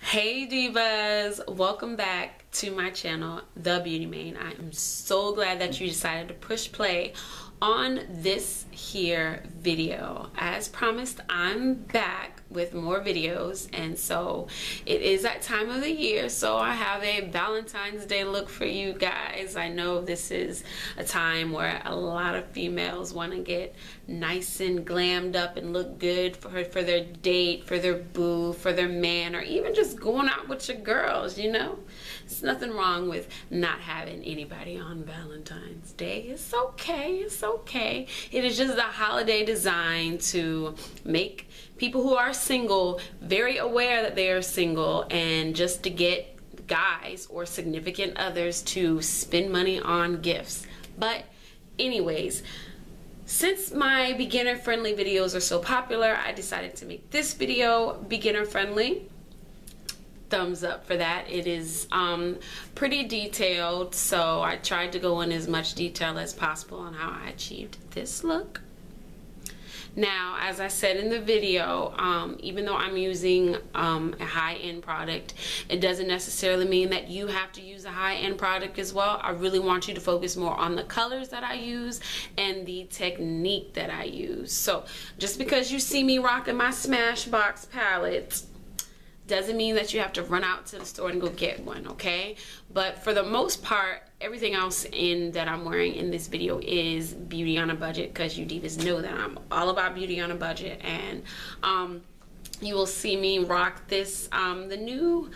Hey divas, welcome back to my channel, The Beauty Main. I am so glad that you decided to push play on this here video. As promised, I'm back with more videos, and so it is that time of the year, so I have a Valentine's Day look for you guys. I know this is a time where a lot of females want to get nice and glammed up and look good for their date, for their boo, for their man, or even just going out with your girls, you know. There's nothing wrong with not having anybody on Valentine's Day. It's okay, it's okay. It is just a holiday designed to make people who are single very aware that they are single, and just to get guys or significant others to spend money on gifts. But anyways, since my beginner friendly videos are so popular, I decided to make this video beginner friendly. Thumbs up for that. It is pretty detailed, so I tried to go in as much detail as possible on how I achieved this look. Now, as I said in the video, even though I'm using a high-end product, it doesn't necessarily mean that you have to use a high-end product as well. I really want you to focus more on the colors that I use and the technique that I use. So just because you see me rocking my Smashbox palette doesn't mean that you have to run out to the store and go get one, okay? But for the most part, everything else that I'm wearing in this video is beauty on a budget, because you divas know that I'm all about beauty on a budget. And you will see me rock this, the new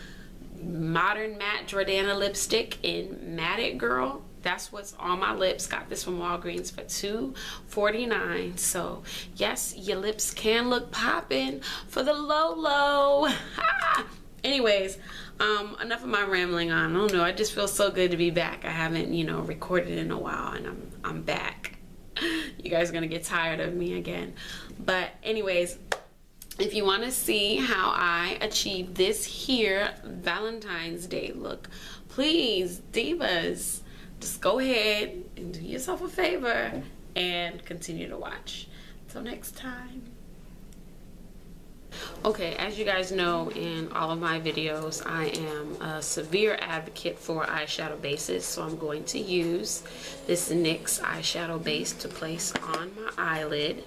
modern matte Jordana lipstick in Matte It Girl. That's what's on my lips. Got this from Walgreens for $2.49. So yes, your lips can look poppin' for the low. Anyways, enough of my rambling on. I don't know, I just feel so good to be back. I haven't, you know, recorded in a while, and I'm back. You guys are gonna get tired of me again. But anyways, if you want to see how I achieved this here Valentine's Day look, please, divas, just go ahead and do yourself a favor and continue to watch. Until next time. Okay, as you guys know, in all of my videos, I am a severe advocate for eyeshadow bases, so I'm going to use this NYX eyeshadow base to place on my eyelid.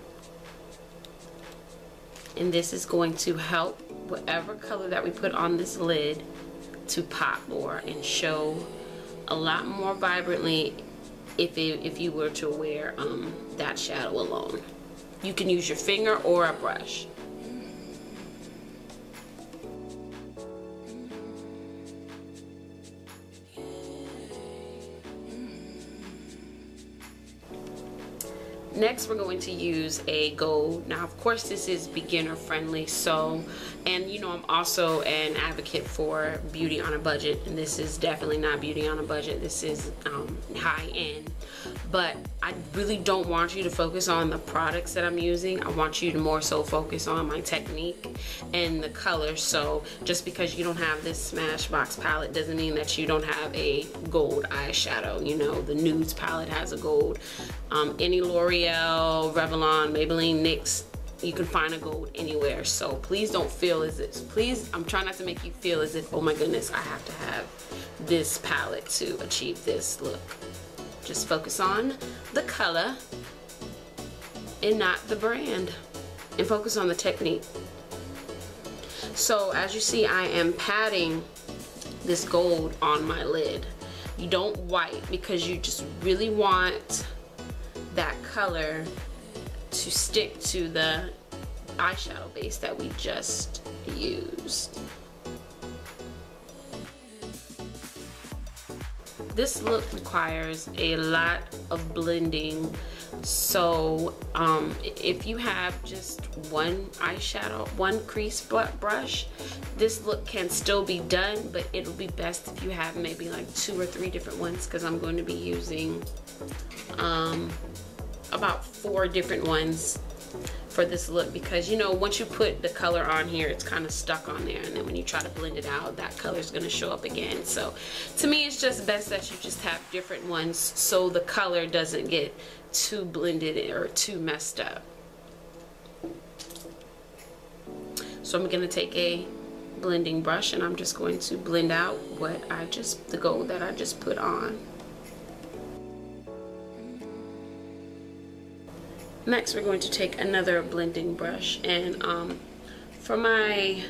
And this is going to help whatever color that we put on this lid to pop more and show a lot more vibrantly if you were to wear that shadow alone. You can use your finger or a brush. Next, we're going to use a gold. Now, of course, this is beginner friendly, so, and you know, I'm also an advocate for beauty on a budget, and this is definitely not beauty on a budget. This is high end. But I really don't want you to focus on the products that I'm using. I want you to more so focus on my technique and the colors. So just because you don't have this Smashbox palette doesn't mean that you don't have a gold eyeshadow. You know, the Nudes palette has a gold. Any L'Oreal, Revlon, Maybelline, NYX, you can find a gold anywhere. So please don't feel as if, please, I'm trying not to make you feel as if, oh my goodness, I have to have this palette to achieve this look. Just focus on the color and not the brand, and focus on the technique. So as you see, I am patting this gold on my lid. You don't wipe, because you just really want that color to stick to the eyeshadow base that we just used. This look requires a lot of blending, so if you have just one eyeshadow, one crease brush, this look can still be done, but it'll be best if you have maybe like 2 or 3 different ones, because I'm going to be using about 4 different ones for this look, because you know, once you put the color on here, it's kind of stuck on there, and then when you try to blend it out, that color is going to show up again. So to me, it's just best that you just have different ones so the color doesn't get too blended or too messed up. So I'm going to take a blending brush, and I'm just going to blend out the gold that I just put on. Next, we're going to take another blending brush, and for my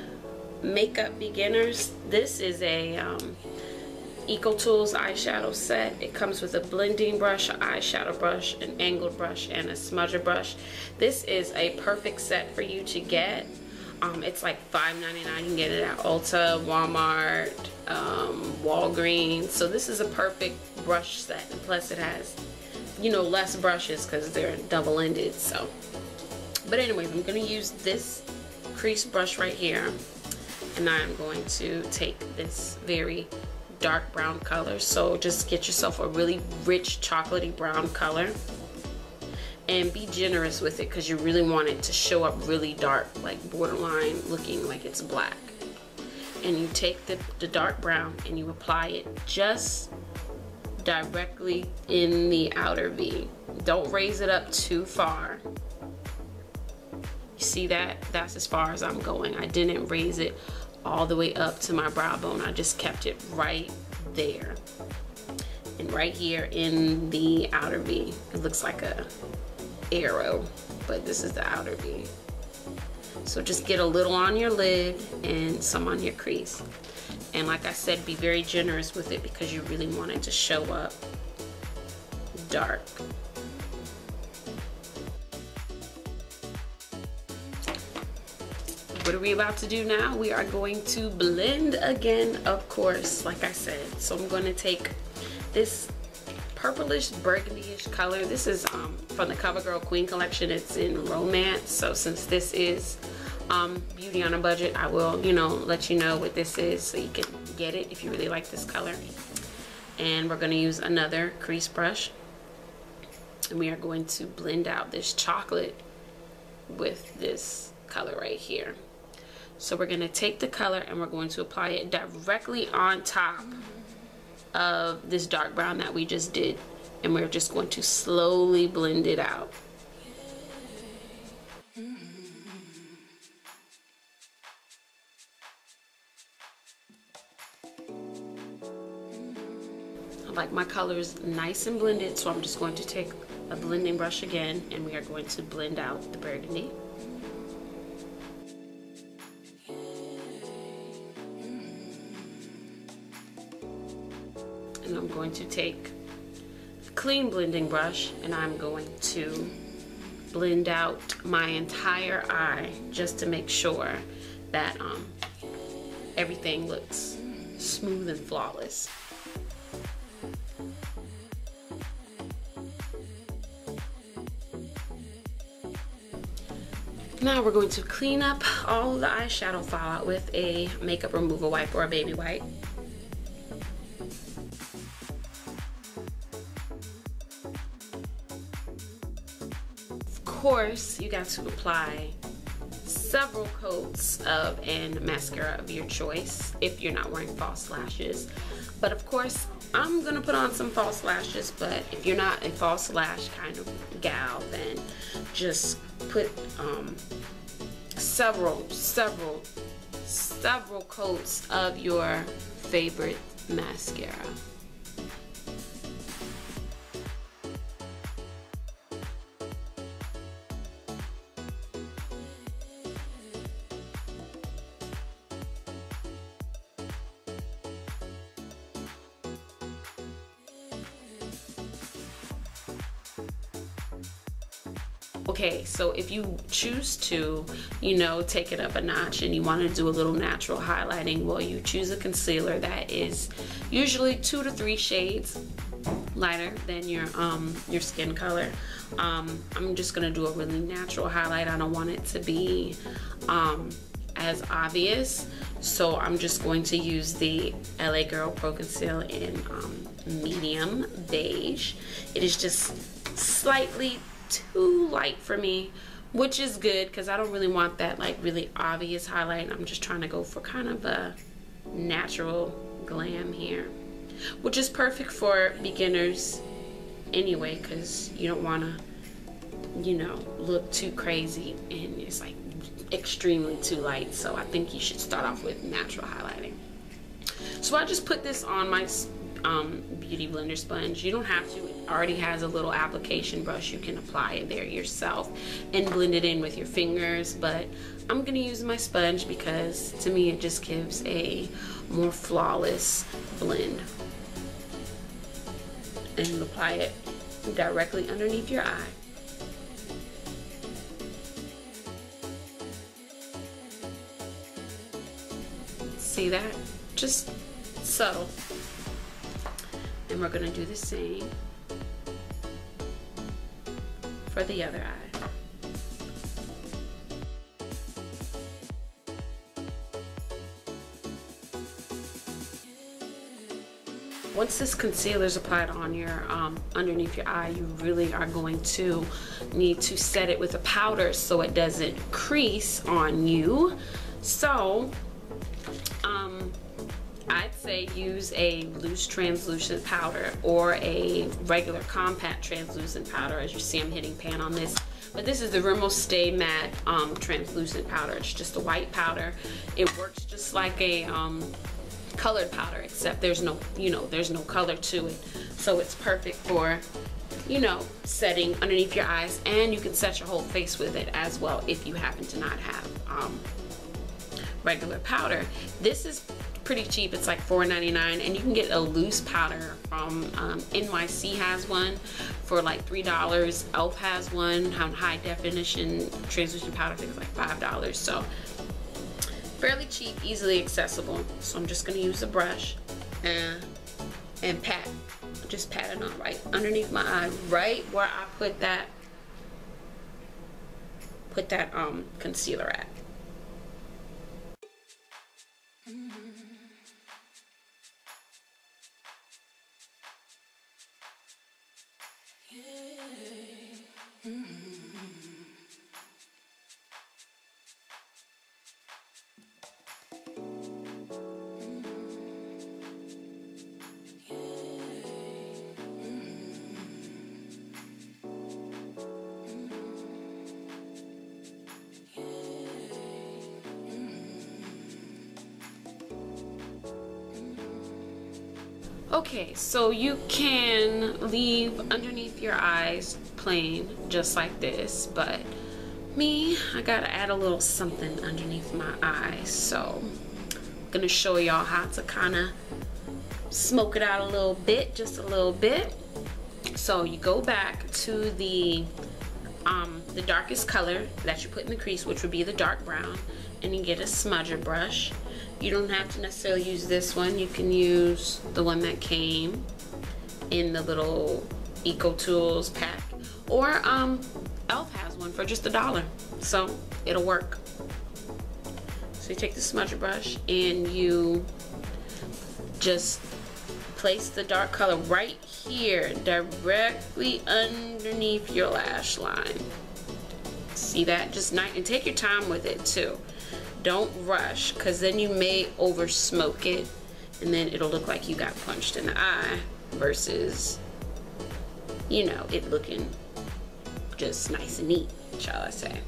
makeup beginners, this is a Eco Tools eyeshadow set. It comes with a blending brush, an eyeshadow brush, an angled brush, and a smudger brush. This is a perfect set for you to get. It's like $5.99. You can get it at Ulta, Walmart, Walgreens. So this is a perfect brush set, and plus it has, you know, less brushes because they're double-ended. So, but anyways, I'm gonna use this crease brush right here, and I'm going to take this very dark brown color. So just get yourself a really rich chocolatey brown color, and be generous with it because you really want it to show up really dark, like borderline looking like it's black. And you take the dark brown and you apply it just directly in the outer V. Don't raise it up too far. You see that? That's as far as I'm going. I didn't raise it all the way up to my brow bone. I just kept it right there. And right here in the outer V. It looks like a arrow, but this is the outer V. So just get a little on your lid and some on your crease. And like I said, be very generous with it because you really want it to show up dark. What are we about to do now? We are going to blend again, of course, like I said. So I'm going to take this purplish burgundy-ish color. This is from the CoverGirl Queen collection. It's in Romance. So since this is beauty on a budget, I will, you know, let you know what this is so you can get it if you really like this color. And we're going to use another crease brush, and we are going to blend out this chocolate with this color right here. So we're going to take the color and we're going to apply it directly on top of this dark brown that we just did, and we're just going to slowly blend it out. I like my colors nice and blended, so I'm just going to take a blending brush again, and we are going to blend out the burgundy. And I'm going to take a clean blending brush, and I'm going to blend out my entire eye just to make sure that everything looks smooth and flawless. Now we're going to clean up all the eyeshadow fallout with a makeup removal wipe or a baby wipe. Of course, you got to apply several coats of and mascara of your choice if you're not wearing false lashes. But of course, I'm gonna put on some false lashes, but if you're not a false lash kind of gal, then just put several coats of your favorite mascara. Okay, so if you choose to, you know, take it up a notch and you want to do a little natural highlighting, well, you choose a concealer that is usually 2 to 3 shades lighter than your skin color. I'm just gonna do a really natural highlight. I don't want it to be as obvious, so I'm just going to use the LA Girl Pro Conceal in medium beige. It is just slightly too light for me, which is good because I don't really want that like really obvious highlight. I'm just trying to go for kind of a natural glam here, which is perfect for beginners anyway, because you don't want to, you know, look too crazy and it's like extremely too light, so I think you should start off with natural highlighting. So I just put this on my beauty blender sponge. You don't have to, it already has a little application brush. You can apply it there yourself and blend it in with your fingers, but I'm gonna use my sponge because to me it just gives a more flawless blend. And you apply it directly underneath your eye. See that? Just subtle. And we're gonna do the same for the other eye. Once this concealer is applied on your underneath your eye, you really are going to need to set it with a powder so it doesn't crease on you. So I'd say use a loose translucent powder or a regular compact translucent powder. As you see, I'm hitting pan on this, but this is the Rimmel Stay Matte translucent powder. It's just a white powder. It works just like a colored powder, except there's no, there's no color to it. So it's perfect for, setting underneath your eyes, and you can set your whole face with it as well if you happen to not have regular powder. This is pretty cheap. It's like $4.99, and you can get a loose powder from NYC has one for like $3. e.l.f. has one, high definition translucent powder, I think it's like $5. So fairly cheap, easily accessible. So I'm just gonna use a brush and just pat it on right underneath my eye, right where I put that concealer at. Okay, so you can leave underneath your eyes plain, just like this, but me, I gotta add a little something underneath my eyes. So I'm gonna show y'all how to kind of smoke it out a little bit, just a little bit. So you go back to the darkest color that you put in the crease, which would be the dark brown, and you get a smudger brush. You don't have to necessarily use this one. You can use the one that came in the little Eco Tools pack, or e.l.f. has one for just $1, so it'll work. So you take the smudger brush and you just place the dark color right here, directly underneath your lash line. See that? Just nice, and take your time with it too. Don't rush, because then you may over smoke it and then it'll look like you got punched in the eye versus, it looking just nice and neat, shall I say.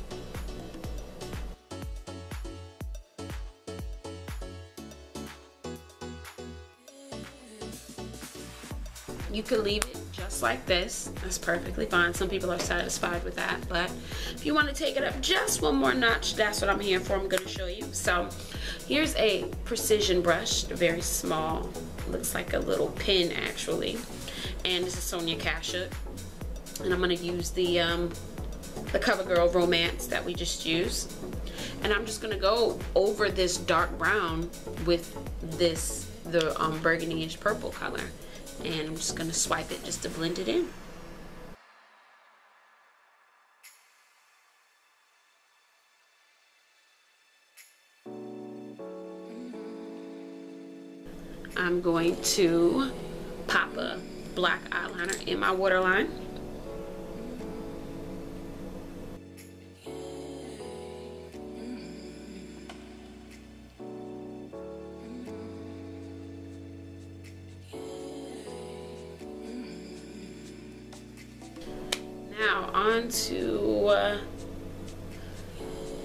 You could leave it just like this. That's perfectly fine. Some people are satisfied with that, but if you want to take it up just one more notch, that's what I'm here for. I'm going to show you. So here's a precision brush, very small, looks like a little pin actually, and this is Sonia Kashuk, and I'm going to use the CoverGirl Romance that we just used, and I'm just going to go over this dark brown with the burgundy-ish purple color. And I'm just going to swipe it just to blend it in. I'm going to pop a black eyeliner in my waterline. Now onto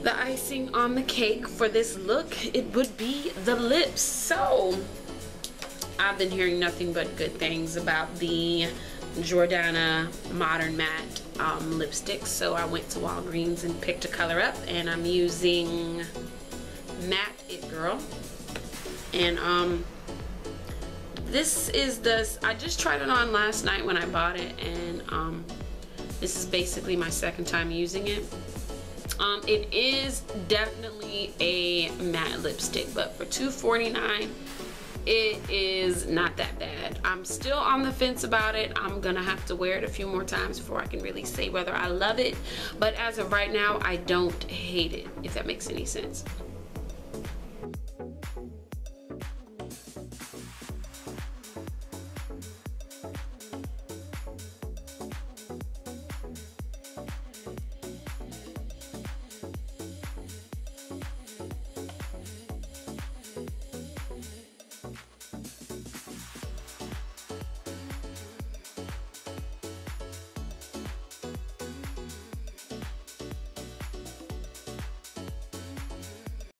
the icing on the cake for this look, it would be the lips. So I've been hearing nothing but good things about the Jordana Modern Matte lipstick, so I went to Walgreens and picked a color up, and I'm using Matte It Girl. And this is I just tried it on last night when I bought it, and this is basically my second time using it. It is definitely a matte lipstick, but for $2.49 it is not that bad. I'm still on the fence about it. I'm gonna have to wear it a few more times before I can really say whether I love it, but as of right now I don't hate it, if that makes any sense.